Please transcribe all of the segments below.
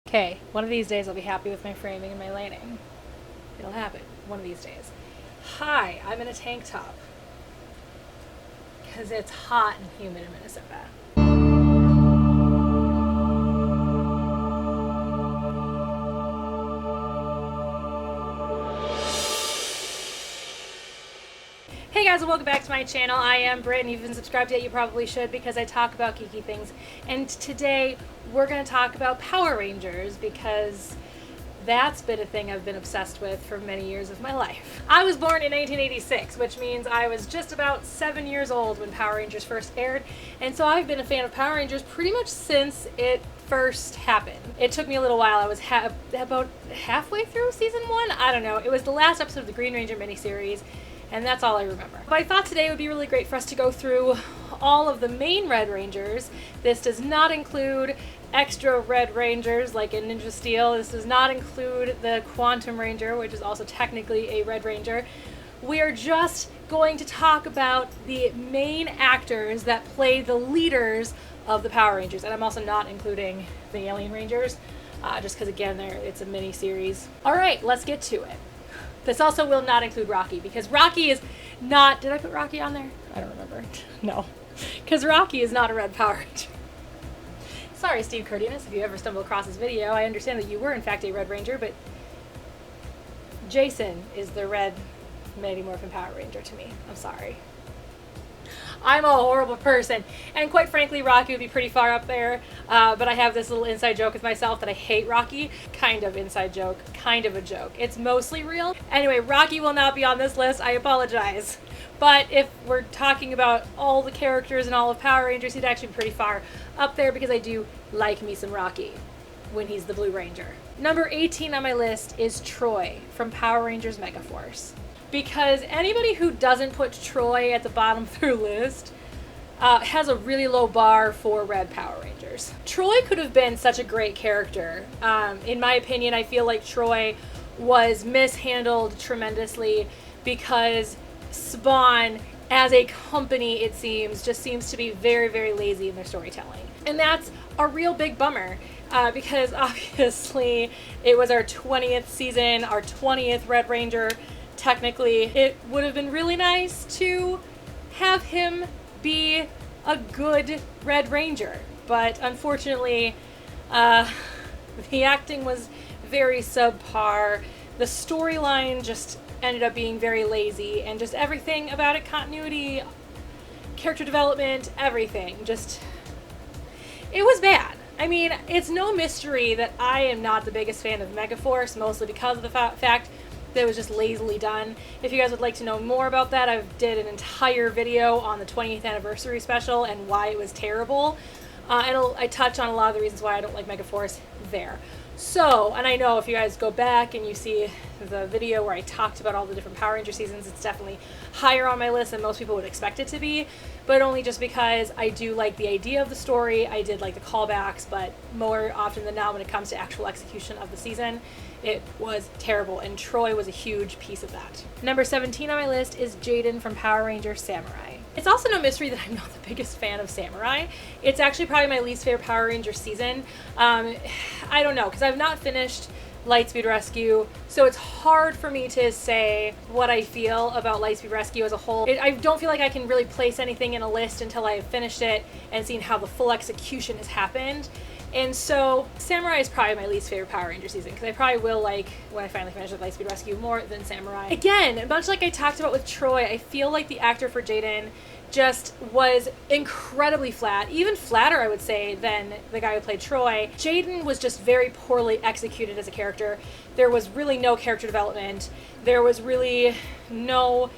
Okay, one of these days I'll be happy with my framing and my lighting. It'll happen one of these days. Hi, I'm in a tank top. Because it's hot and humid in Minnesota. Hey guys, and welcome back to my channel. I am Britt, and if you haven't subscribed yet, you probably should because I talk about geeky things. And today we're going to talk about Power Rangers because that's been a thing I've been obsessed with for many years of my life. I was born in 1986, which means I was just about 7 years old when Power Rangers first aired. And so I've been a fan of Power Rangers pretty much since it first happened. It took me a little while. I was about halfway through season 1. I don't know. It was the last episode of the Green Ranger miniseries. And that's all I remember. But I thought today would be really great for us to go through all of the main Red Rangers. This does not include extra Red Rangers like in Ninja Steel. This does not include the Quantum Ranger, which is also technically a Red Ranger. We are just going to talk about the main actors that play the leaders of the Power Rangers. And I'm also not including the Alien Rangers, just because again, it's a mini series. All right, let's get to it. This also will not include Rocky, because Rocky is not... Did I put Rocky on there? I don't remember. No. Because Rocky is not a Red Power Ranger. Sorry, Steve Cardenas, if you ever stumble across this video. I understand that you were, in fact, a Red Ranger, but Jason is the Red Mighty Morphin Power Ranger to me. I'm sorry. I'm a horrible person. And quite frankly, Rocky would be pretty far up there. But I have this little inside joke with myself that I hate Rocky. Kind of inside joke. Kind of a joke. It's mostly real. Anyway, Rocky will not be on this list. I apologize. But if we're talking about all the characters and all of Power Rangers, he'd actually be pretty far up there because I do like me some Rocky when he's the Blue Ranger. Number 18 on my list is Troy from Power Rangers Megaforce. Because anybody who doesn't put Troy at the bottom of their list has a really low bar for Red Power Rangers. Troy could have been such a great character. In my opinion, I feel like Troy was mishandled tremendously because Spawn, as a company, it seems, just seems to be very, very lazy in their storytelling. And that's a real big bummer. Because obviously it was our 20th season, our 20th Red Ranger. Technically, it would have been really nice to have him be a good Red Ranger, but unfortunately, the acting was very subpar. The storyline just ended up being very lazy, and just everything about it, continuity, character development, everything, just, it was bad. I mean, it's no mystery that I am not the biggest fan of Megaforce, mostly because of the fact that it was just lazily done. If you guys would like to know more about that, I did an entire video on the 20th anniversary special and why it was terrible. I touch on a lot of the reasons why I don't like Megaforce there. So, and I know if you guys go back and you see the video where I talked about all the different Power Ranger seasons, it's definitely higher on my list than most people would expect it to be, but only just because I do like the idea of the story. I did like the callbacks, but more often than not when it comes to actual execution of the season, it was terrible, and Troy was a huge piece of that. Number 17 on my list is Jaden from Power Rangers Samurai. It's also no mystery that I'm not the biggest fan of Samurai. It's actually probably my least favorite Power Ranger season. I don't know, because I've not finished Lightspeed Rescue, so it's hard for me to say what I feel about Lightspeed Rescue as a whole. I don't feel like I can really place anything in a list until I've finished it and seen how the full execution has happened. And so Samurai is probably my least favorite Power Ranger season, because I probably will like, when I finally finish with Lightspeed Rescue, more than Samurai. Again, much like I talked about with Troy, I feel like the actor for Jaden just was incredibly flat, even flatter, I would say, than the guy who played Troy. Jaden was just very poorly executed as a character. There was really no character development. There was really no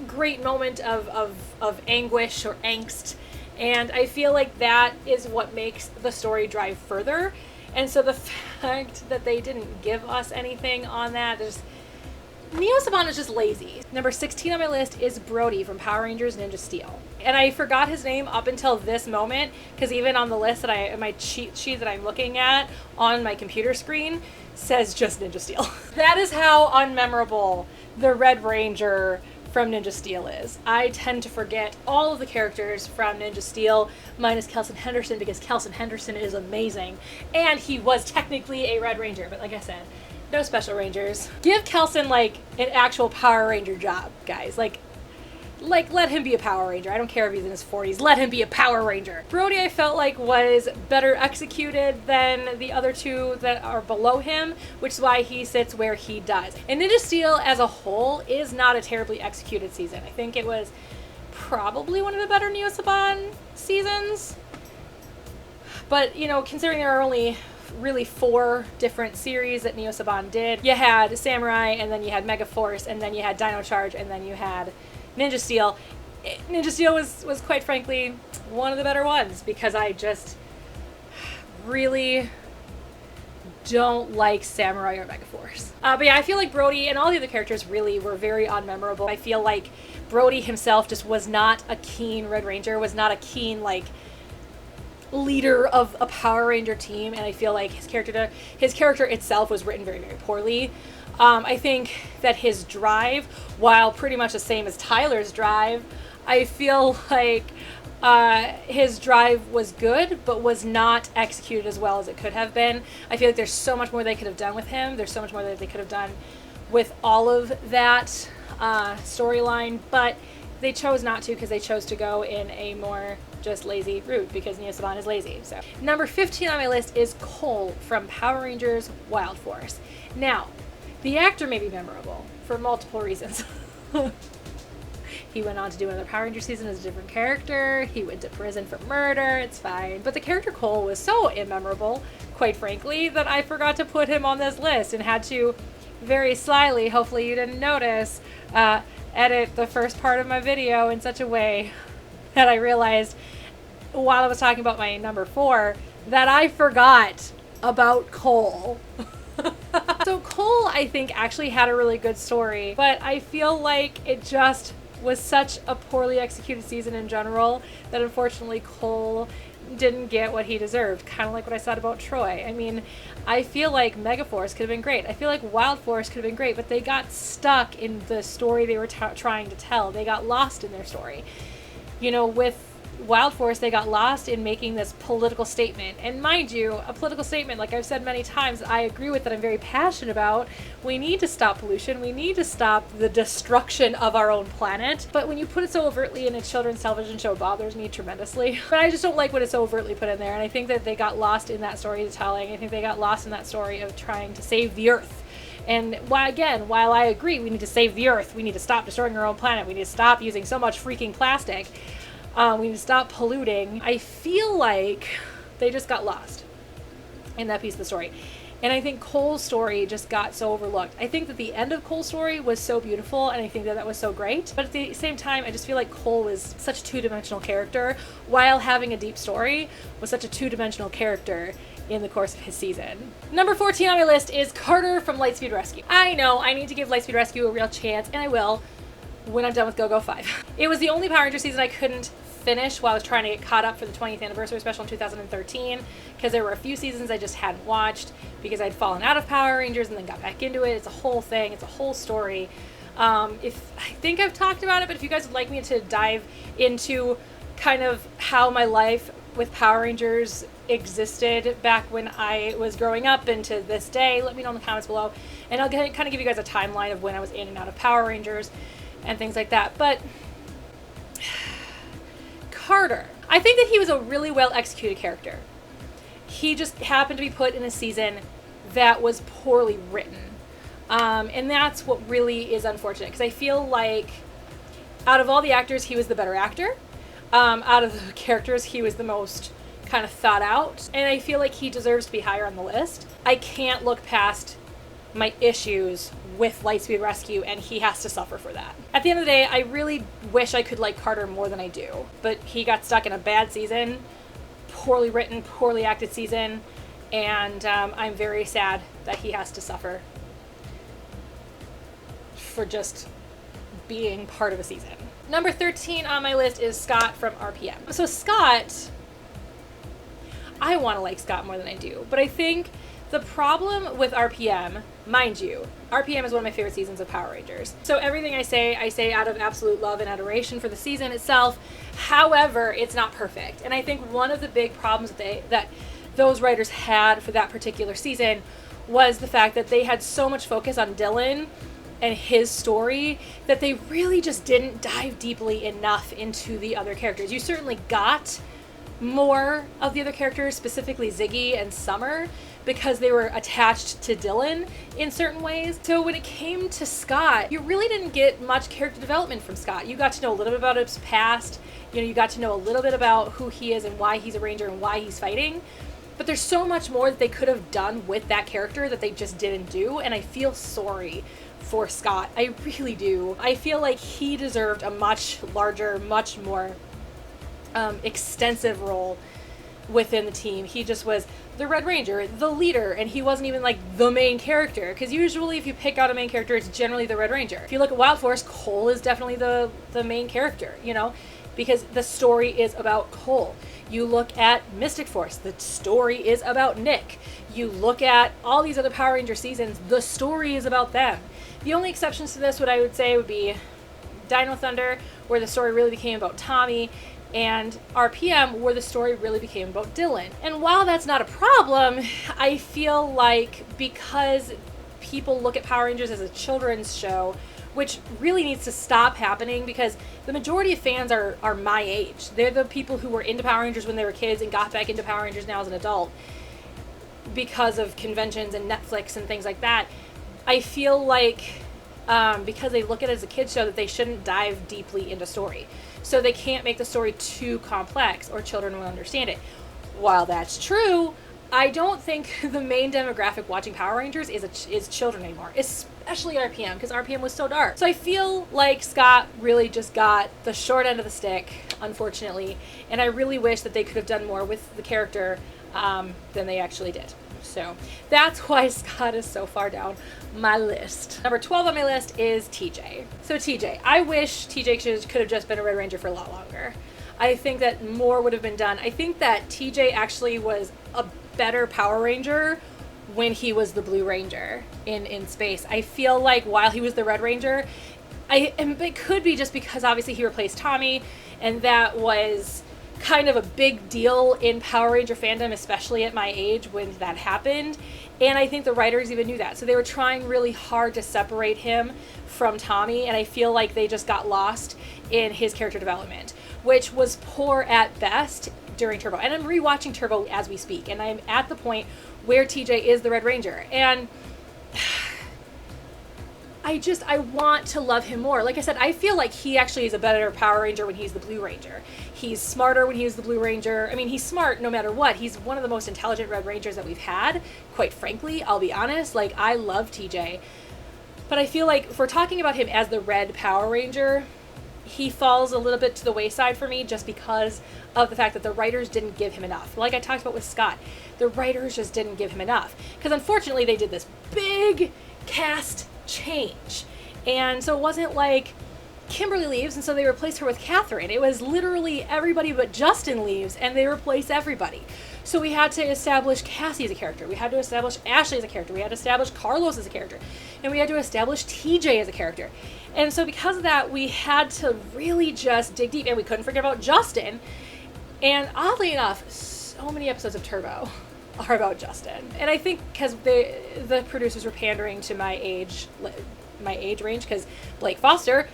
great moment of anguish or angst. And I feel like that is what makes the story drive further. And so the fact that they didn't give us anything on that, Neo Saban is just lazy. Number 16 on my list is Brody from Power Rangers Ninja Steel. And I forgot his name up until this moment, because even on the list that my cheat sheet that I'm looking at on my computer screen says just Ninja Steel. That is how unmemorable the Red Ranger from Ninja Steel is. I tend to forget all of the characters from Ninja Steel, minus Kelson Henderson, because Kelson Henderson is amazing. And he was technically a Red Ranger, but like I said, no Special Rangers. Give Kelson, like, an actual Power Ranger job, guys. Like, let him be a Power Ranger. I don't care if he's in his 40s. Let him be a Power Ranger. Brody, I felt like, was better executed than the other two that are below him, which is why he sits where he does. And Ninja Steel as a whole is not a terribly executed season. I think it was probably one of the better Neo Saban seasons. But, you know, considering there are only really 4 different series that Neo Saban did, you had Samurai, and then you had Mega Force, and then you had Dino Charge, and then you had Ninja Steel. Ninja Steel was quite frankly one of the better ones, because I just really don't like Samurai or Mega Force. But yeah, I feel like Brody and all the other characters really were very unmemorable. I feel like Brody himself just was not a keen Red Ranger, was not a keen, like, leader of a Power Ranger team, and I feel like his character itself was written very, very poorly. I think that his drive, while pretty much the same as Tyler's drive, I feel like his drive was good, but was not executed as well as it could have been. I feel like there's so much more they could have done with him. There's so much more that they could have done with all of that storyline, but they chose not to, because they chose to go in a more just lazy route, because Neo Saban is lazy. So number 15 on my list is Cole from Power Rangers Wild Force. Now, the actor may be memorable for multiple reasons. He went on to do another Power Ranger season as a different character. He went to prison for murder. It's fine. But the character Cole was so immemorable, quite frankly, that I forgot to put him on this list and had to very slyly, hopefully you didn't notice, edit the first part of my video in such a way that I realized while I was talking about my number 4 that I forgot about Cole. So Cole, I think, actually had a really good story, but I feel like it just was such a poorly executed season in general that unfortunately Cole didn't get what he deserved, kind of like what I said about Troy. I mean, I feel like Megaforce could have been great. I feel like Wild Force could have been great, but they got stuck in the story they were trying to tell. They got lost in their story. You know, with Wild Force, they got lost in making this political statement. And mind you, a political statement, like I've said many times, I agree with, that I'm very passionate about. We need to stop pollution. We need to stop the destruction of our own planet. But when you put it so overtly in a children's television show, it bothers me tremendously. But I just don't like when it's so overtly put in there. And I think that they got lost in that storytelling. I think they got lost in that story of trying to save the Earth. And while I agree we need to save the Earth, we need to stop destroying our own planet, we need to stop using so much freaking plastic, we need to stop polluting, I feel like they just got lost in that piece of the story. And I think Cole's story just got so overlooked. I think that the end of Cole's story was so beautiful, and I think that that was so great. But at the same time, I just feel like Cole was such a two-dimensional character, while having a deep story, was such a two-dimensional character in the course of his season. Number 14 on my list is Carter from Lightspeed Rescue. I know, I need to give Lightspeed Rescue a real chance, and I will when I'm done with Go-Go 5. It was the only Power Ranger season I couldn't finish while I was trying to get caught up for the 20th anniversary special in 2013, because there were a few seasons I just hadn't watched because I'd fallen out of Power Rangers and then got back into it. It's a whole thing. It's a whole story. I think I've talked about it, but if you guys would like me to dive into kind of how my life with Power Rangers existed back when I was growing up and to this day, let me know in the comments below, and I'll kind of give you guys a timeline of when I was in and out of Power Rangers and things like that. But Carter, I think that he was a really well executed character. He just happened to be put in a season that was poorly written, and that's what really is unfortunate, because I feel like out of all the actors, he was the better actor. Out of the characters, he was the most kind of thought out, and I feel like he deserves to be higher on the list. I can't look past my issues with Lightspeed Rescue, and he has to suffer for that. At the end of the day, I really wish I could like Carter more than I do, but he got stuck in a bad season, poorly written, poorly acted season, and I'm very sad that he has to suffer for just being part of a season. Number 13 on my list is Scott from RPM. So Scott, I want to like Scott more than I do, but I think The problem with RPM, mind you, RPM is one of my favorite seasons of Power Rangers. So everything I say out of absolute love and adoration for the season itself. However, it's not perfect. And I think one of the big problems that those writers had for that particular season was the fact that they had so much focus on Dylan and his story that they really just didn't dive deeply enough into the other characters. You certainly got more of the other characters, specifically Ziggy and Summer, because they were attached to Dylan in certain ways. So when it came to Scott, you really didn't get much character development from Scott. You got to know a little bit about his past, you got to know a little bit about who he is and why he's a ranger and why he's fighting. But there's so much more that they could have done with that character that they just didn't do, and I feel sorry for Scott. I really do. I feel like he deserved a much larger, much more extensive role within the team. He just was the Red Ranger, the leader, and he wasn't even like the main character, because usually if you pick out a main character, it's generally the Red Ranger. If you look at Wild Force, Cole is definitely the main character, because the story is about Cole. You look at Mystic Force, the story is about Nick. You look at all these other Power Ranger seasons, the story is about them. The only exceptions to this, what I would say, would be Dino Thunder, where the story really became about Tommy, and RPM, where the story really became about Dylan. And while that's not a problem, I feel like because people look at Power Rangers as a children's show, which really needs to stop happening, because the majority of fans are my age. They're the people who were into Power Rangers when they were kids and got back into Power Rangers now as an adult because of conventions and Netflix and things like that. I feel like because they look at it as a kid's show, that they shouldn't dive deeply into story. So they can't make the story too complex or children will understand it. While that's true, I don't think the main demographic watching Power Rangers is children anymore, especially RPM, because RPM was so dark. So I feel like Scott really just got the short end of the stick, unfortunately, and I really wish that they could have done more with the character than they actually did. So that's why Scott is so far down my list. Number 12 on my list is TJ. So TJ, I wish TJ could have just been a Red Ranger for a lot longer. I think that more would have been done. I think that TJ actually was a better Power Ranger when he was the Blue Ranger in space. I feel like while he was the Red Ranger, it could be just because obviously he replaced Tommy, and that was kind of a big deal in Power Ranger fandom, especially at my age when that happened. And I think the writers even knew that. So they were trying really hard to separate him from Tommy, and I feel like they just got lost in his character development, which was poor at best during Turbo. And I'm rewatching Turbo as we speak, and I'm at the point where TJ is the Red Ranger. And I want to love him more. Like I said, I feel like he actually is a better Power Ranger when he's the Blue Ranger. He's smarter when he's the Blue Ranger. I mean, he's smart no matter what. He's one of the most intelligent Red Rangers that we've had, quite frankly. I'll be honest. Like, I love TJ. But I feel like if we're talking about him as the Red Power Ranger, he falls a little bit to the wayside for me just because of the fact that the writers didn't give him enough. Like I talked about with Scott, the writers just didn't give him enough. Because unfortunately, they did this big cast change. And so it wasn't like Kimberly leaves and so they replace her with Catherine. It was literally everybody but Justin leaves and they replace everybody. So we had to establish Cassie as a character. We had to establish Ashley as a character. We had to establish Carlos as a character. And we had to establish TJ as a character. And so because of that, we had to really just dig deep. And we couldn't forget about Justin. And oddly enough, so many episodes of Turbo are about Justin. And I think because the producers were pandering to my age range, because Blake Foster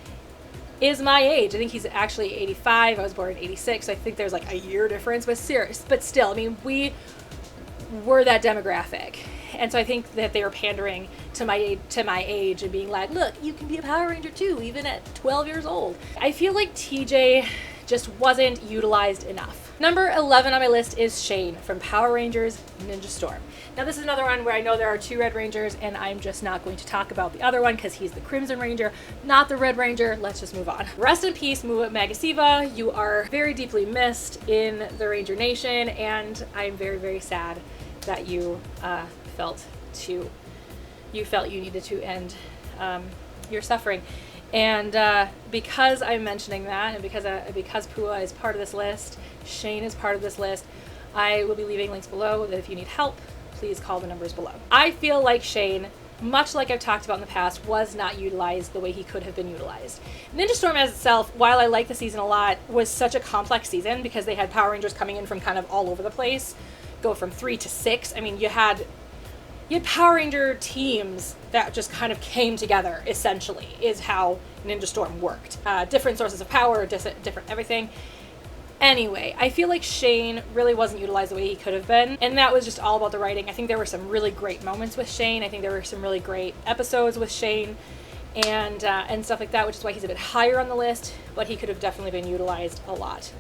is my age. I think he's actually 85. I was born in 86, so I think there's like a year difference, but still, I mean, we were that demographic. And so I think that they were pandering to my age and being like, look, you can be a Power Ranger too, even at 12 years old. I feel like TJ just wasn't utilized enough. Number 11 on my list is Shane from Power Rangers Ninja Storm. Now this is another one where I know there are two Red Rangers and I'm just not going to talk about the other one because he's the Crimson Ranger, not the Red Ranger. Let's just move on. Rest in peace, Muwa Magasiva. You are very deeply missed in the Ranger Nation, and I'm very, very sad that you felt you needed to end your suffering. And because I'm mentioning that, and because Pua is part of this list, Shane is part of this list, I will be leaving links below that if you need help, please call the numbers below. I feel like Shane, much like I've talked about in the past, was not utilized the way he could have been utilized. Ninja Storm as itself, while I like the season a lot, was such a complex season because they had Power Rangers coming in from kind of all over the place, go from 3 to 6. I mean, you had Power Ranger teams that just kind of came together, essentially, is how Ninja Storm worked. Different sources of power, different everything. Anyway, I feel like Shane really wasn't utilized the way he could have been, and that was just all about the writing. I think there were some really great moments with Shane. I think there were some really great episodes with Shane and stuff like that, which is why he's a bit higher on the list, but he could have definitely been utilized a lot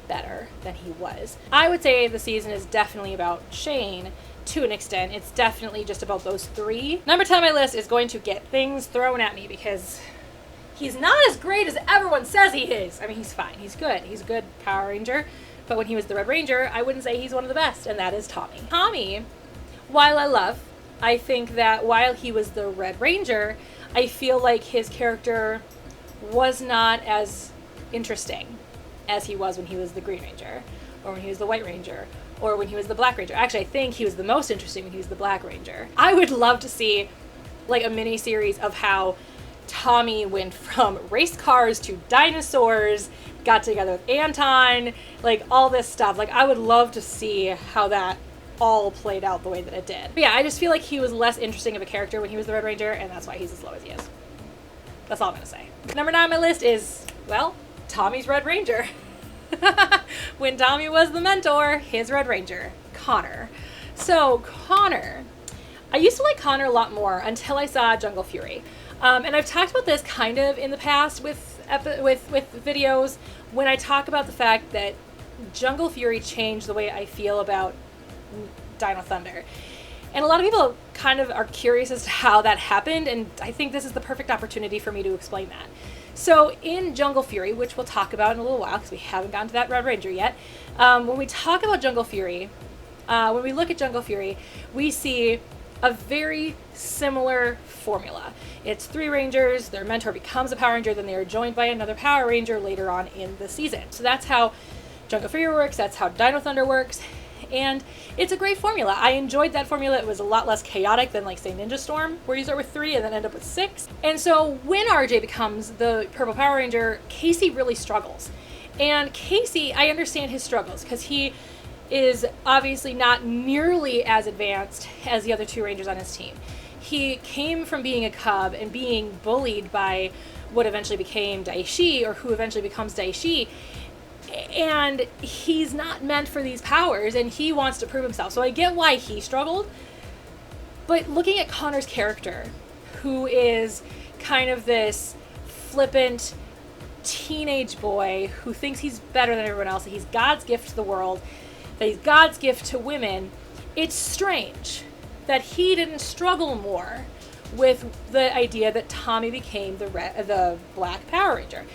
better than he was. I would say the season is definitely about Shane to an extent. It's definitely just about those three. Number 10 on my list is going to get things thrown at me because he's not as great as everyone says he is. I mean, he's fine. He's good. He's a good Power Ranger. But when he was the Red Ranger, I wouldn't say he's one of the best, and that is Tommy. Tommy, while I think that while he was the Red Ranger, I feel like his character was not as interesting as he was when he was the Green Ranger, or when he was the White Ranger, or when he was the Black Ranger. Actually, I think he was the most interesting when he was the Black Ranger. I would love to see like a mini series of how Tommy went from race cars to dinosaurs, got together with Anton, like all this stuff. Like, I would love to see how that all played out the way that it did. But yeah, I just feel like he was less interesting of a character when he was the Red Ranger, and that's why he's as low as he is. That's all I'm gonna say. Number 9 on my list is, well, Tommy's Red Ranger. When Tommy was the mentor, his Red Ranger, Connor. So Connor, I used to like Connor a lot more until I saw Jungle Fury. And I've talked about this kind of in the past with videos when I talk about the fact that Jungle Fury changed the way I feel about Dino Thunder. And a lot of people kind of are curious as to how that happened, and I think this is the perfect opportunity for me to explain that. So in Jungle Fury, which we'll talk about in a little while because we haven't gotten to that Red Ranger yet, when we talk about Jungle Fury, when we look at Jungle Fury, we see a very similar formula. It's 3 Rangers, their mentor becomes a Power Ranger, then they are joined by another Power Ranger later on in the season. So that's how Jungle Fury works, that's how Dino Thunder works, and it's a great formula. I enjoyed that formula. It was a lot less chaotic than, like, say, Ninja Storm, where you start with 3 and then end up with 6. And so when RJ becomes the Purple Power Ranger, Casey really struggles. And Casey, I understand his struggles, because he is obviously not nearly as advanced as the other 2 Rangers on his team. He came from being a cub and being bullied by what eventually became Daishi, or who eventually becomes Daishi, and he's not meant for these powers, and he wants to prove himself. So I get why he struggled, but looking at Connor's character, who is kind of this flippant teenage boy who thinks he's better than everyone else, that he's God's gift to the world, that he's God's gift to women, it's strange that he didn't struggle more with the idea that Tommy became the Black Power Ranger.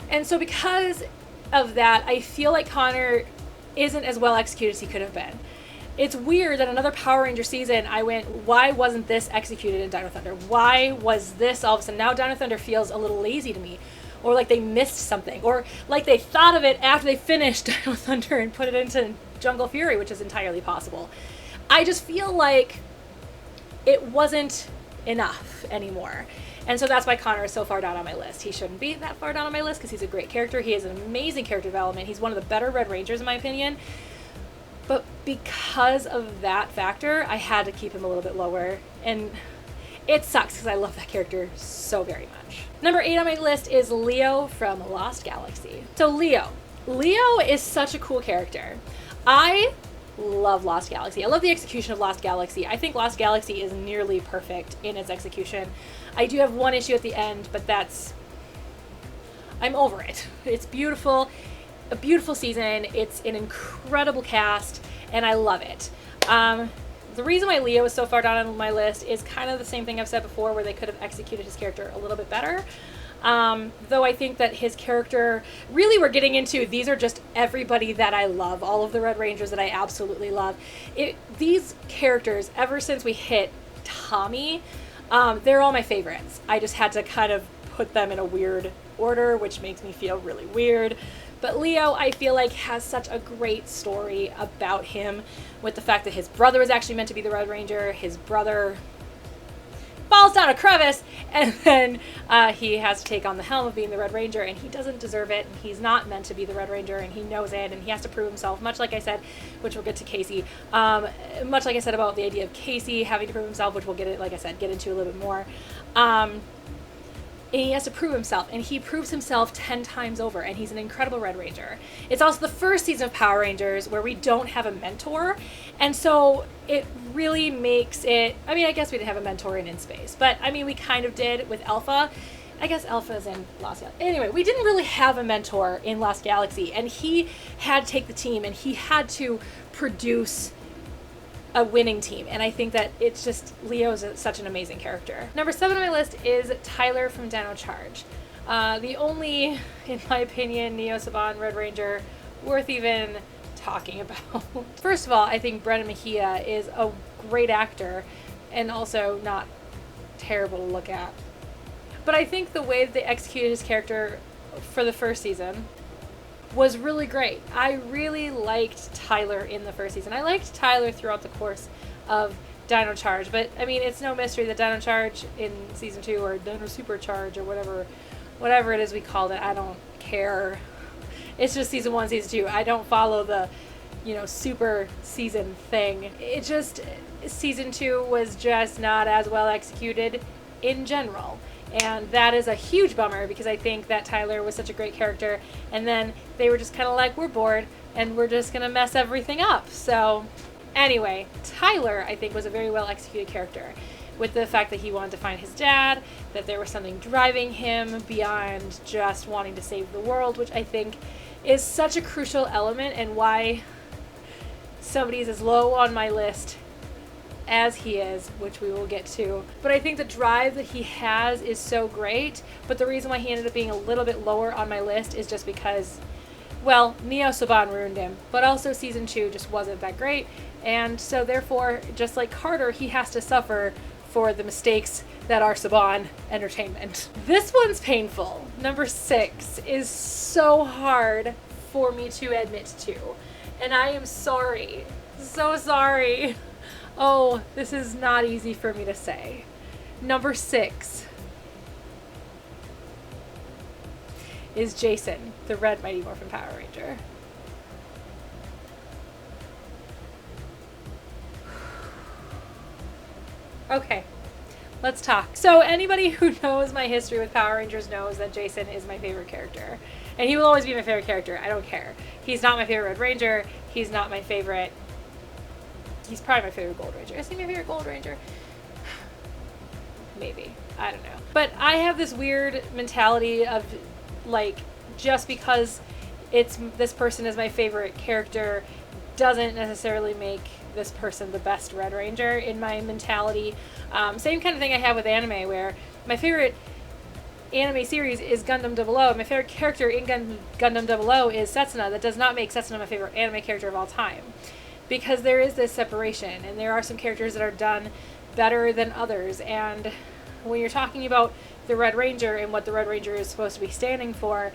And so because of that, I feel like Connor isn't as well executed as he could have been. It's weird that another Power Ranger season, I went, why wasn't this executed in Dino Thunder? Why was this all of a sudden? Now Dino Thunder feels a little lazy to me, or like they missed something, or like they thought of it after they finished Dino Thunder and put it into Jungle Fury, which is entirely possible. I just feel like it wasn't enough anymore. And so that's why Connor is so far down on my list. He shouldn't be that far down on my list because he's a great character. He has an amazing character development. He's one of the better Red Rangers in my opinion. But because of that factor, I had to keep him a little bit lower. And it sucks because I love that character so very much. Number 8 on my list is Leo from Lost Galaxy. So Leo is such a cool character. I love Lost Galaxy. I love the execution of Lost Galaxy. I think Lost Galaxy is nearly perfect in its execution. I do have one issue at the end, but I'm over it. It's beautiful, a beautiful season. It's an incredible cast, and I love it. The reason why Leo is so far down on my list is kind of the same thing I've said before, where they could have executed his character a little bit better. Though I think that his character, really we're getting into, these are just everybody that I love, all of the Red Rangers that I absolutely love. These characters, ever since we hit Tommy, they're all my favorites. I just had to kind of put them in a weird order, which makes me feel really weird. But Leo, I feel like, has such a great story about him, with the fact that his brother was actually meant to be the Red Ranger. His brother falls down a crevice, and then he has to take on the helm of being the Red Ranger, and he doesn't deserve it. He's not meant to be the Red Ranger, and he knows it, and he has to prove himself, much like I said, which we'll get to Casey, much like I said about the idea of Casey having to prove himself, which we'll get, like I said, get into a little bit more. And he has to prove himself, and he proves himself 10 times over, and he's an incredible Red Ranger. It's also the first season of Power Rangers where we don't have a mentor, and so it really makes it, I mean, I guess we didn't have a mentor in Space, but I mean, we kind of did with Alpha. I guess Alpha's in Lost Galaxy. Anyway, we didn't really have a mentor in Lost Galaxy, and he had to take the team, and he had to produce a winning team, and I think that it's just, Leo's such an amazing character. Number 7 on my list is Tyler from Dino Charge. The only, in my opinion, Neo Saban Red Ranger worth even talking about. First of all, I think Brendan Mejia is a great actor and also not terrible to look at. But I think the way that they executed his character for the first season was really great. I really liked Tyler in the first season. I liked Tyler throughout the course of Dino Charge, but I mean, it's no mystery that Dino Charge in season 2, or Dino Supercharge, or whatever it is we called it, I don't care. It's just season 1, season 2. I don't follow the, super season thing. It just, season 2 was just not as well executed in general. And that is a huge bummer, because I think that Tyler was such a great character, and then they were just kind of like, we're bored and we're just gonna mess everything up. So anyway, Tyler, I think, was a very well executed character, with the fact that he wanted to find his dad, that there was something driving him beyond just wanting to save the world, which I think is such a crucial element, and why somebody's as low on my list as he is, which we will get to. But I think the drive that he has is so great, but the reason why he ended up being a little bit lower on my list is just because, well, Neo Saban ruined him, but also season 2 just wasn't that great, and so therefore, just like Carter, he has to suffer for the mistakes that are Saban Entertainment. This one's painful. Number 6 is so hard for me to admit to, and I am sorry. So sorry. Oh, this is not easy for me to say. Number 6 is Jason, the Red Mighty Morphin Power Ranger. Okay, let's talk. So anybody who knows my history with Power Rangers knows that Jason is my favorite character. And he will always be my favorite character. I don't care. He's not my favorite Red Ranger. He's not my favorite... He's probably my favorite Gold Ranger. Is he my favorite Gold Ranger? Maybe. I don't know. But I have this weird mentality of, like, just because this person is my favorite character doesn't necessarily make this person the best Red Ranger in my mentality. Same kind of thing I have with anime, where my favorite anime series is Gundam 00. My favorite character in Gundam 00 is Setsuna. That does not make Setsuna my favorite anime character of all time, because there is this separation, and there are some characters that are done better than others. And when you're talking about the Red Ranger and what the Red Ranger is supposed to be standing for,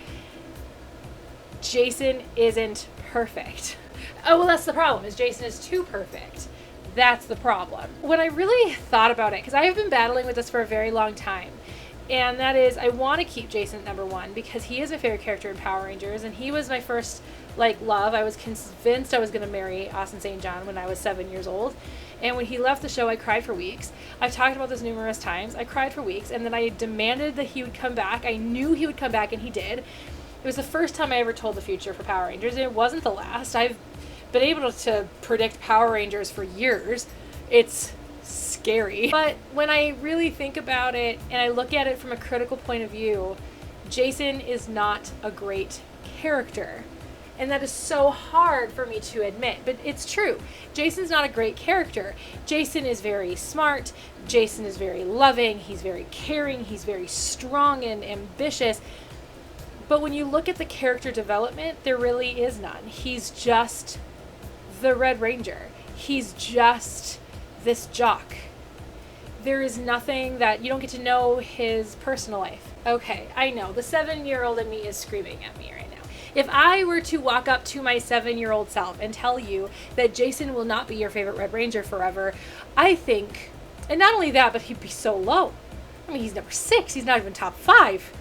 Jason isn't perfect. Oh, well, that's the problem, is Jason is too perfect. That's the problem. When I really thought about it, because I have been battling with this for a very long time, and that is, I want to keep Jason at number 1, because he is my favorite character in Power Rangers, and he was my first, love. I was convinced I was going to marry Austin St. John when I was 7 years old, and when he left the show, I cried for weeks. I've talked about this numerous times. I cried for weeks, and then I demanded that he would come back. I knew he would come back, and he did. It was the first time I ever told the future for Power Rangers, and it wasn't the last. I've been able to predict Power Rangers for years. It's scary. But when I really think about it, and I look at it from a critical point of view, Jason is not a great character. And that is so hard for me to admit, but it's true. Jason's not a great character. Jason is very smart. Jason is very loving. He's very caring. He's very strong and ambitious. But when you look at the character development, there really is none. He's just the Red Ranger. He's just this jock. There is nothing that, you don't get to know his personal life. Okay, I know, the 7-year-old in me is screaming at me right now. If I were to walk up to my 7-year-old self and tell you that Jason will not be your favorite Red Ranger forever, I think, and not only that, but he'd be so low. I mean, he's number 6. He's not even top 5.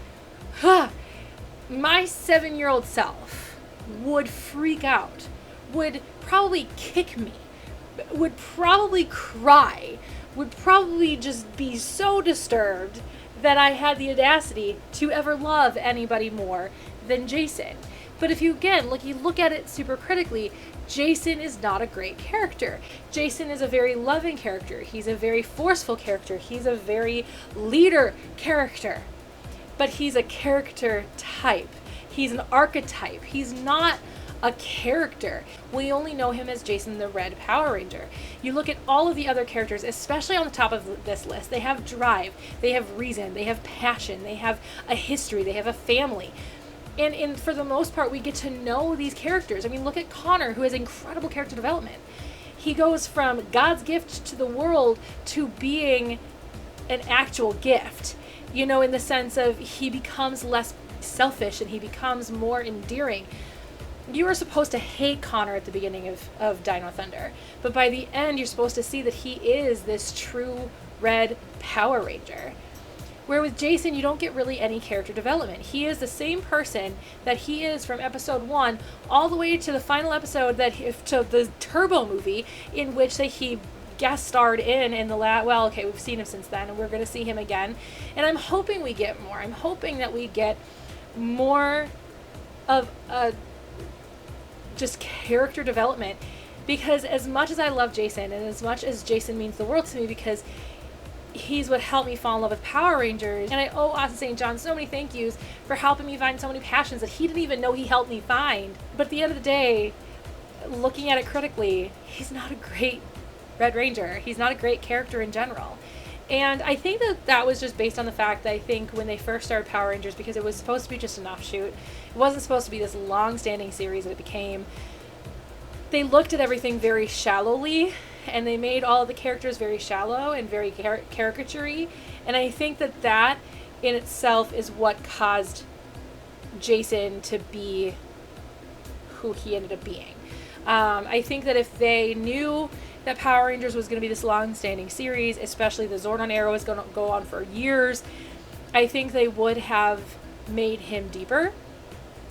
My 7-year-old self would freak out, would probably kick me, would probably cry, would probably just be so disturbed that I had the audacity to ever love anybody more than Jason. But if you, again, you look at it super critically, Jason is not a great character. Jason is a very loving character. He's a very forceful character. He's a very leader character. But he's a character type. He's an archetype. He's not a character. We only know him as Jason the Red Power Ranger. You look at all of the other characters, especially on the top of this list, they have drive, they have reason, they have passion, they have a history, they have a family. And for the most part, we get to know these characters. I mean, look at Connor, who has incredible character development. He goes from God's gift to the world to being an actual gift, you know, in the sense of he becomes less selfish and he becomes more endearing. You were supposed to hate Connor at the beginning of Dino Thunder, but by the end, you're supposed to see that he is this true Red Power Ranger. Where with Jason, you don't get really any character development. He is the same person that he is from episode 1 all the way to the final episode to the Turbo movie, in which he guest starred in the well, okay, we've seen him since then, and we're going to see him again. And I'm hoping we get more. I'm hoping that we get more of a just character development, because as much as I love Jason and as much as Jason means the world to me, because he's what helped me fall in love with Power Rangers, and I owe Austin St. John so many thank yous for helping me find so many passions that he didn't even know he helped me find. But at the end of the day, looking at it critically, he's not a great Red Ranger. He's not a great character in general. And I think that was just based on the fact that I think when they first started Power Rangers, because it was supposed to be just an offshoot, it wasn't supposed to be this long-standing series that it became, they looked at everything very shallowly, and they made all of the characters very shallow and very caricature-y. And I think that in itself is what caused Jason to be who he ended up being. I think that if they knew that Power Rangers was going to be this long-standing series, especially the Zordon era was going to go on for years, I think they would have made him deeper.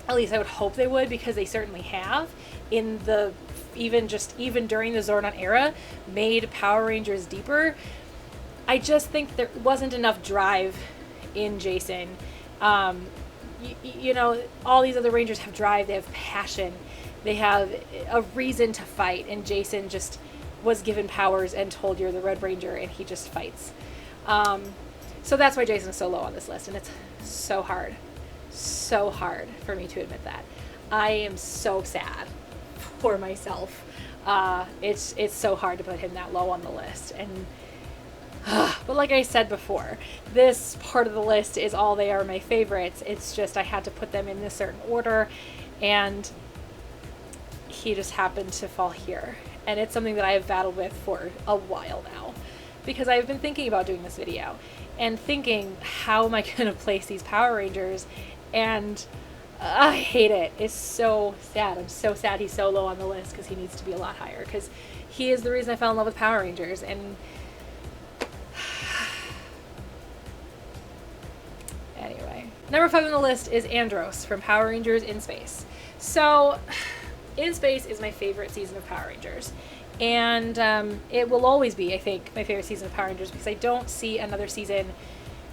At least I would hope they would, because they certainly have. In the even during the Zordon era, made Power Rangers deeper. I just think there wasn't enough drive in Jason. You know, all these other Rangers have drive, they have passion, they have a reason to fight, and Jason just was given powers and told you're the Red Ranger, and he just fights. So that's why Jason is so low on this list, and it's so hard for me to admit that. I am so sad for myself. It's so hard to put him that low on the list, and but like I said before, this part of the list is all they are my favorites. It's just I had to put them in a certain order, and he just happened to fall here. And it's something that I have battled with for a while now, because I've been thinking about doing this video and thinking, how am I going to place these Power Rangers? And I hate it. It's so sad. I'm so sad he's so low on the list, because he needs to be a lot higher, because he is the reason I fell in love with Power Rangers. And anyway, number 5 on the list is Andros from Power Rangers in Space. So In Space is my favorite season of Power Rangers, and it will always be, I think, my favorite season of Power Rangers, because I don't see another season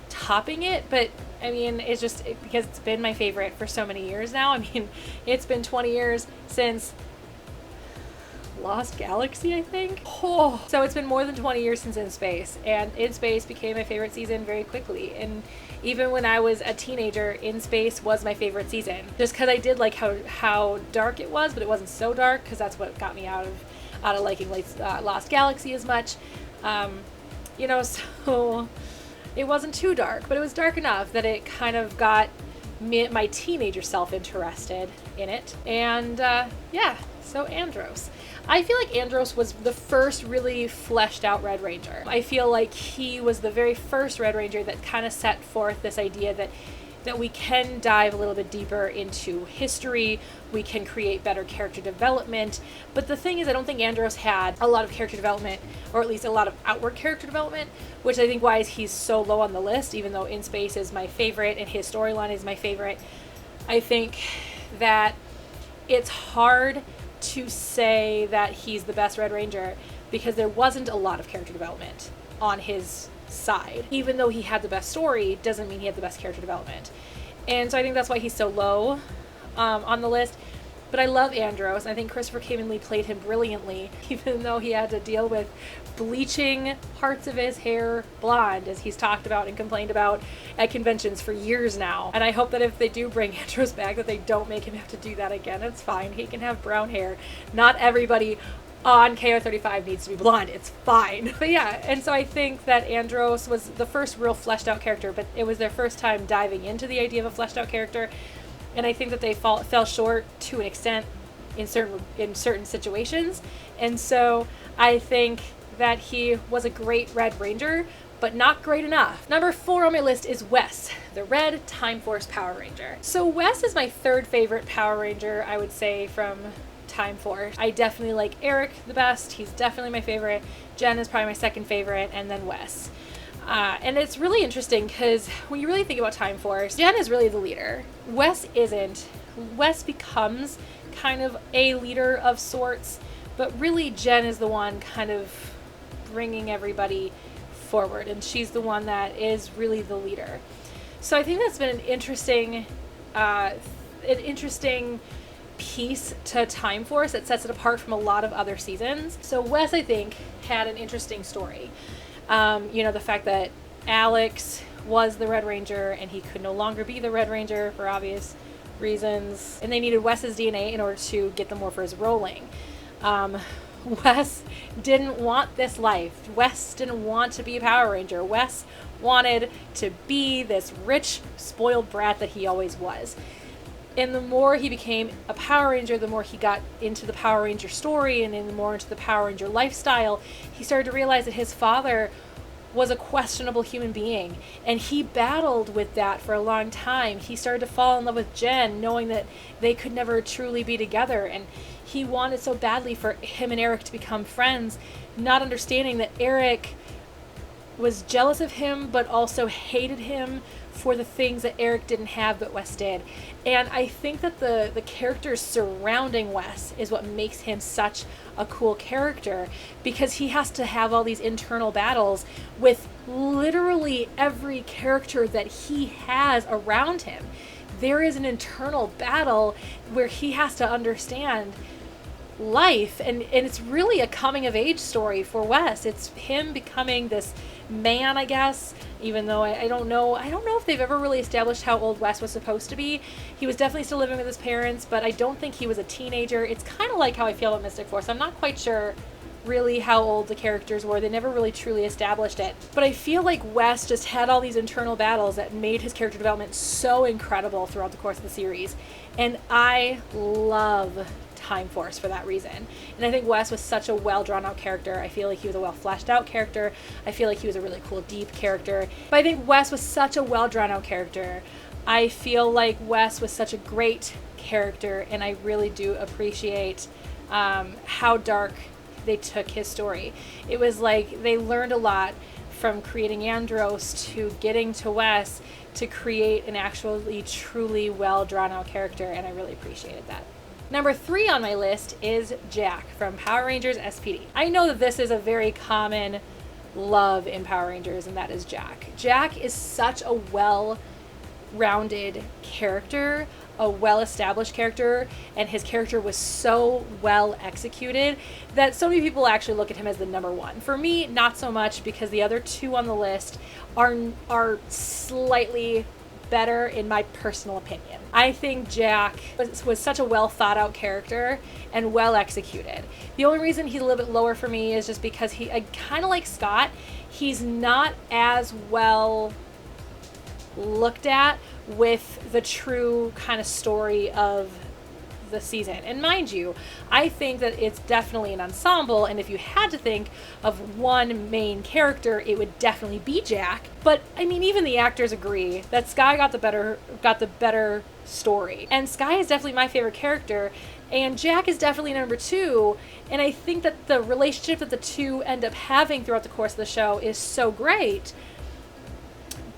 topping it. But I mean, it's just because it's been my favorite for so many years now. I mean, it's been 20 years since Lost Galaxy, I think. Oh, so it's been more than 20 years since In Space, and In Space became my favorite season very quickly. And even when I was a teenager, In Space was my favorite season, just because I did like how dark it was, but it wasn't so dark, because that's what got me out of liking Lost Galaxy as much. You know, so it wasn't too dark, but it was dark enough that it kind of got my teenager self interested in it. And yeah, so Andros. I feel like Andros was the first really fleshed out Red Ranger. I feel like he was the very first Red Ranger that kind of set forth this idea that that we can dive a little bit deeper into history, we can create better character development. But the thing is, I don't think Andros had a lot of character development, or at least a lot of outward character development, which I think why he's so low on the list, even though In Space is my favorite and his storyline is my favorite. I think that it's hard to say that he's the best Red Ranger because there wasn't a lot of character development on his side. Even though he had the best story, doesn't mean he had the best character development. And so I think that's why he's so low on the list. But I love Andros. I think Christopher Cayman-Lee played him brilliantly, even though he had to deal with bleaching parts of his hair blonde, as he's talked about and complained about at conventions for years now. And I hope that if they do bring Andros back, that they don't make him have to do that again. It's fine. He can have brown hair. Not everybody on KO35 needs to be blonde. It's fine. But yeah, and so I think that Andros was the first real fleshed out character, but it was their first time diving into the idea of a fleshed out character. And I think that they fell short to an extent in certain situations. And so I think that he was a great Red Ranger, but not great enough. Number 4 on my list is Wes, the Red Time Force Power Ranger. So Wes is my third favorite Power Ranger, I would say, from Time Force. I definitely like Eric the best. He's definitely my favorite. Jen is probably my second favorite, and then Wes. And it's really interesting because when you really think about Time Force, Jen is really the leader. Wes isn't. Wes becomes kind of a leader of sorts, but really Jen is the one kind of bringing everybody forward, and she's the one that is really the leader. So I think that's been an interesting piece to Time Force that sets it apart from a lot of other seasons. So Wes, I think, had an interesting story. The fact that Alex was the Red Ranger and he could no longer be the Red Ranger for obvious reasons, and they needed Wes's DNA in order to get the morphers rolling. Wes didn't want this life. Wes didn't want to be a Power Ranger. Wes wanted to be this rich, spoiled brat that he always was. And the more he became a Power Ranger, the more he got into the Power Ranger story and the more into the Power Ranger lifestyle, he started to realize that his father was a questionable human being. And he battled with that for a long time. He started to fall in love with Jen, knowing that they could never truly be together. And he wanted so badly for him and Eric to become friends, not understanding that Eric was jealous of him, but also hated him for the things that Eric didn't have but Wes did. And I think that the characters surrounding Wes is what makes him such a cool character, because he has to have all these internal battles with literally every character that he has around him. There is an internal battle where he has to understand life, and it's really a coming of age story for Wes. It's him becoming this man, I guess, even though I don't know if they've ever really established how old Wes was supposed to be. He was definitely still living with his parents, but I don't think he was a teenager. It's kind of like how I feel about Mystic Force. I'm not quite sure really how old the characters were. They never really truly established it. But I feel like Wes just had all these internal battles that made his character development so incredible throughout the course of the series. And I love Time Force for that reason. And I think Wes was such a well drawn out character. I feel like he was a well fleshed out character. I feel like he was a really cool, deep character. But I think Wes was such a well drawn out character. I feel like Wes was such a great character, and I really do appreciate how dark they took his story. It was like they learned a lot from creating Andros to getting to Wes to create an actually truly well drawn out character, and I really appreciated that. Number 3 on my list is Jack from Power Rangers SPD. I know that this is a very common love in Power Rangers, and that is Jack. Jack is such a well-rounded character, a well-established character, and his character was so well executed that so many people actually look at him as the number 1. For me, not so much, because the other 2 on the list are slightly better in my personal opinion. I think Jack was such a well thought out character and well executed. The only reason he's a little bit lower for me is just because I kind of like Scott, he's not as well looked at with the true kind of story of the season. And mind you, I think that it's definitely an ensemble, and if you had to think of one main character, it would definitely be Jack. But I mean, even the actors agree that Skye got the better story. And Skye is definitely my favorite character, and Jack is definitely number 2. And I think that the relationship that the two end up having throughout the course of the show is so great.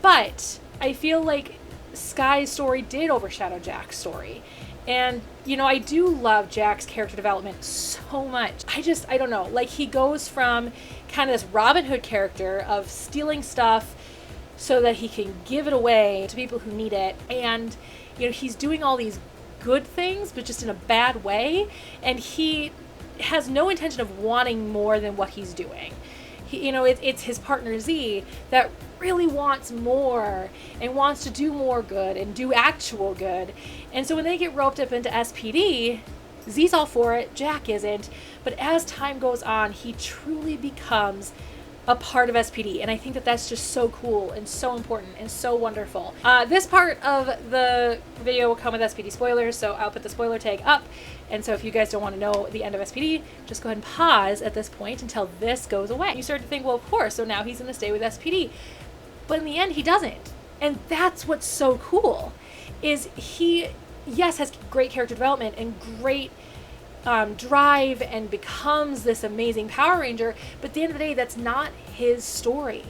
But I feel like Skye's story did overshadow Jack's story. And, you know, I do love Jack's character development so much. I don't know, like, he goes from kind of this Robin Hood character of stealing stuff so that he can give it away to people who need it. And, you know, he's doing all these good things, but just in a bad way. And he has no intention of wanting more than what he's doing. You know, it's his partner Z that really wants more and wants to do more good and do actual good. And so when they get roped up into SPD, Z's all for it, Jack isn't. But as time goes on, he truly becomes a part of SPD. And I think that that's just so cool and so important and so wonderful. This part of the video will come with SPD spoilers, so I'll put the spoiler tag up. And so if you guys don't want to know the end of SPD, just go ahead and pause at this point until this goes away. You start to think, well, of course, so now he's going to stay with SPD. But in the end, he doesn't. And that's what's so cool, is he, yes, has great character development and great drive and becomes this amazing Power Ranger, but at the end of the day, that's not his story.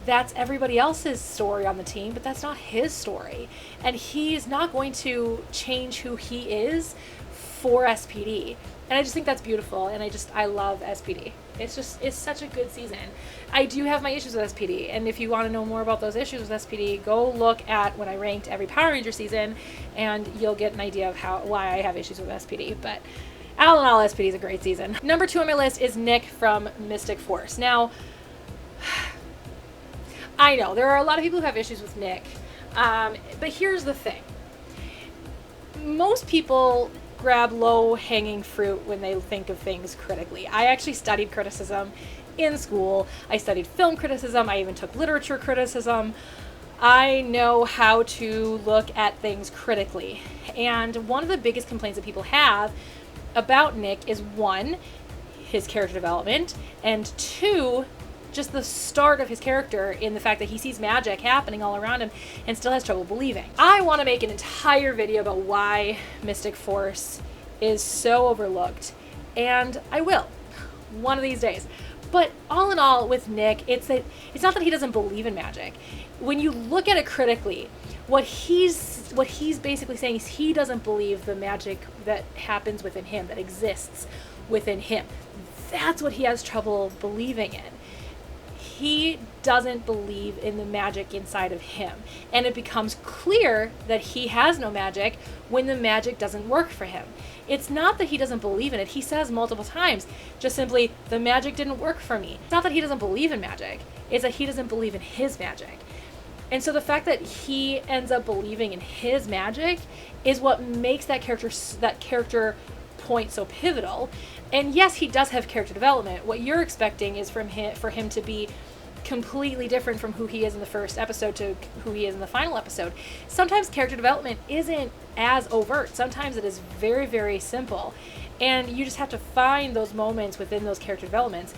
That's everybody else's story on the team, but that's not his story. And he's not going to change who he is for SPD. And I just think that's beautiful, and I love SPD. It's such a good season. I do have my issues with SPD, and if you want to know more about those issues with SPD, go look at when I ranked every Power Ranger season, and you'll get an idea of why I have issues with SPD. But all in all, SPD is a great season. Number 2 on my list is Nick from Mystic Force. Now, I know there are a lot of people who have issues with Nick, but here's the thing. Most people grab low-hanging fruit when they think of things critically. I actually studied criticism in school. I studied film criticism. I even took literature criticism. I know how to look at things critically. And one of the biggest complaints that people have about Nick is, 1, his character development, and 2, just the start of his character in the fact that he sees magic happening all around him and still has trouble believing. I want to make an entire video about why Mystic Force is so overlooked, and I will one of these days. But all in all, with Nick, it's not that he doesn't believe in magic. When you look at it critically, what he's basically saying is he doesn't believe the magic that happens within him, that exists within him. That's what he has trouble believing in. He doesn't believe in the magic inside of him. And it becomes clear that he has no magic when the magic doesn't work for him. It's not that he doesn't believe in it. He says multiple times, just simply, the magic didn't work for me. It's not that he doesn't believe in magic. It's that he doesn't believe in his magic. And so the fact that he ends up believing in his magic is what makes that character point so pivotal. And yes, he does have character development. What you're expecting is for him to be completely different from who he is in the first episode to who he is in the final episode. Sometimes character development isn't as overt. Sometimes it is very, very simple. And you just have to find those moments within those character developments.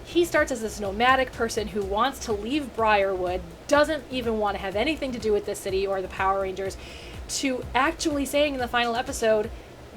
He starts as this nomadic person who wants to leave Briarwood, doesn't even want to have anything to do with the city or the Power Rangers, to actually saying in the final episode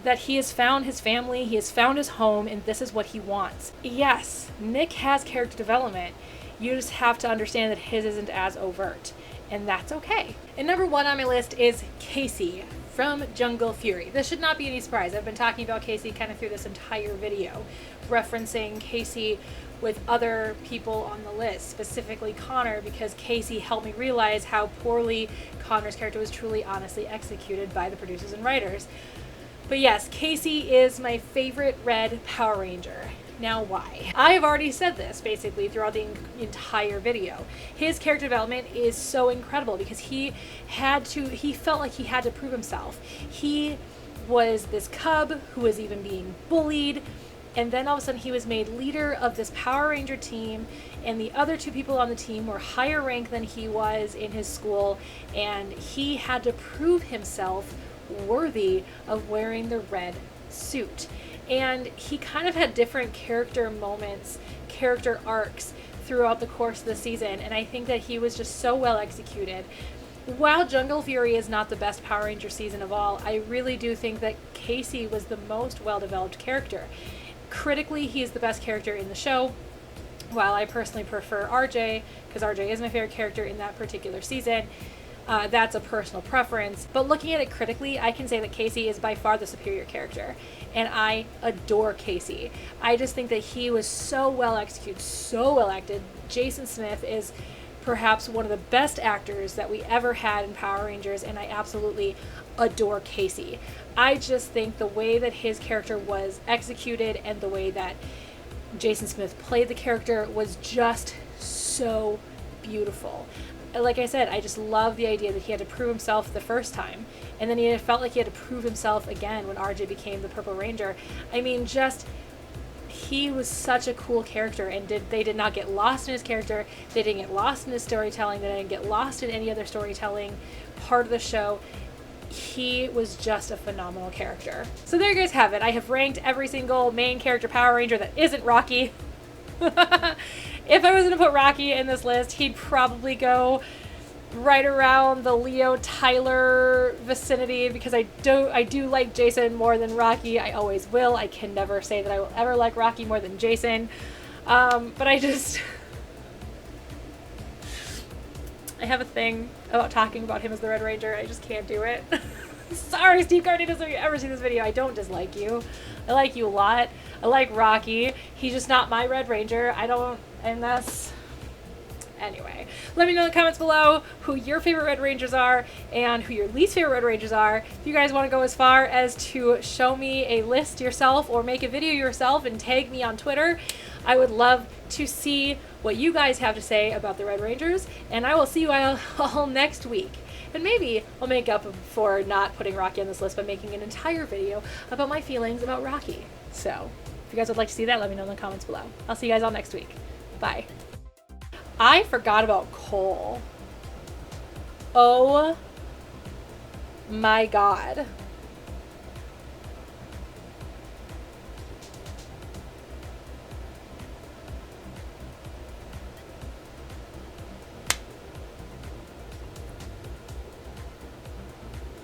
that he has found his family, he has found his home, and this is what he wants. Yes, Nick has character development. You just have to understand that his isn't as overt, and that's okay. And number 1 on my list is Casey from Jungle Fury. This should not be any surprise. I've been talking about Casey kind of through this entire video, referencing Casey with other people on the list, specifically Connor, because Casey helped me realize how poorly Connor's character was truly honestly executed by the producers and writers. But yes, Casey is my favorite Red Power Ranger. Now why? I have already said this basically throughout the entire video. His character development is so incredible because he felt like he had to prove himself. He was this cub who was even being bullied, and then all of a sudden he was made leader of this Power Ranger team, and the other 2 people on the team were higher rank than he was in his school, and he had to prove himself worthy of wearing the red suit. And he kind of had different character moments, character arcs throughout the course of the season, and I think that he was just so well executed. While Jungle Fury is not the best Power Ranger season of all, I really do think that Casey was the most well-developed character. Critically, he is the best character in the show, while I personally prefer RJ, because RJ is my favorite character in that particular season. That's a personal preference. But looking at it critically, I can say that Casey is by far the superior character. And I adore Casey. I just think that he was so well executed, so well acted. Jason Smith is perhaps one of the best actors that we ever had in Power Rangers, and I absolutely adore Casey. I just think the way that his character was executed and the way that Jason Smith played the character was just so beautiful. Like I said, I just love the idea that he had to prove himself the first time, and then he felt like he had to prove himself again when RJ became the Purple Ranger. I mean, just, he was such a cool character, and they did not get lost in his character. They didn't get lost in his storytelling. They didn't get lost in any other storytelling part of the show. He was just a phenomenal character. So there you guys have it. I have ranked every single main character Power Ranger that isn't Rocky. If I was going to put Rocky in this list, he'd probably go right around the Leo Tyler vicinity, because I do like Jason more than Rocky. I always will. I can never say that I will ever like Rocky more than Jason. But I have a thing about talking about him as the Red Ranger. I just can't do it. Sorry, Steve Cardenas, if you ever see this video, I don't dislike you. I like you a lot. I like Rocky. He's just not my Red Ranger. Anyway, let me know in the comments below who your favorite Red Rangers are and who your least favorite Red Rangers are. If you guys want to go as far as to show me a list yourself or make a video yourself and tag me on Twitter, I would love to see what you guys have to say about the Red Rangers, and I will see you all next week. And maybe I'll make up for not putting Rocky on this list by making an entire video about my feelings about Rocky. So, if you guys would like to see that, let me know in the comments below. I'll see you guys all next week. Bye. I forgot about Cole. Oh my God.